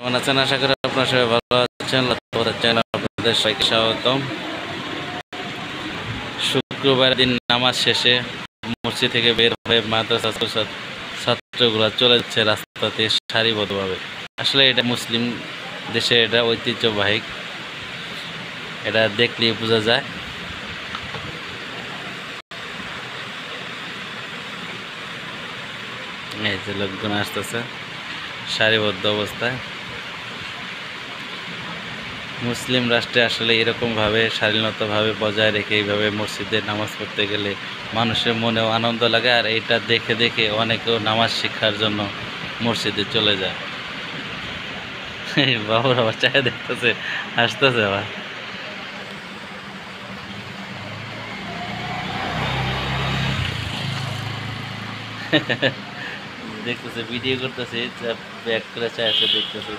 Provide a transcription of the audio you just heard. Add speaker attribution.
Speaker 1: কেমন আছেন? আশা করি আপনারা সবাই ভালো আছেন। আপনাদের সবাইকে স্বাগতম। শুক্রবার দিন নামাজ শেষে মসজিদ থেকে বের হয়ে মাদ্রাসা ছাত্রগুলো চলে যাচ্ছে রাস্তাতে সারিবদ্ধভাবে। আসলে এটা মুসলিম দেশে এটা ঐতিহ্যবাহী, এটা দেখলেই বোঝা যায়। এই যে লোকজন আসতেছে সারিবদ্ধ অবস্থায়। মুসলিম রাষ্ট্রে আসলে এরকমভাবে শালীনতাভাবে বজায় রেখে এইভাবে মসজিদে নামাজ পড়তে গেলে মানুষের মনেও আনন্দ লাগে, আর এইটা দেখে দেখে অনেকেও নামাজ শিক্ষার জন্য মসজিদে চলে যায়। বাবুর আবার চায় দেখতেছে, হাসতেছে আবার। দেখতেছে, ভিডিও করতেছে, ব্যাক করে চায় দেখতেছে।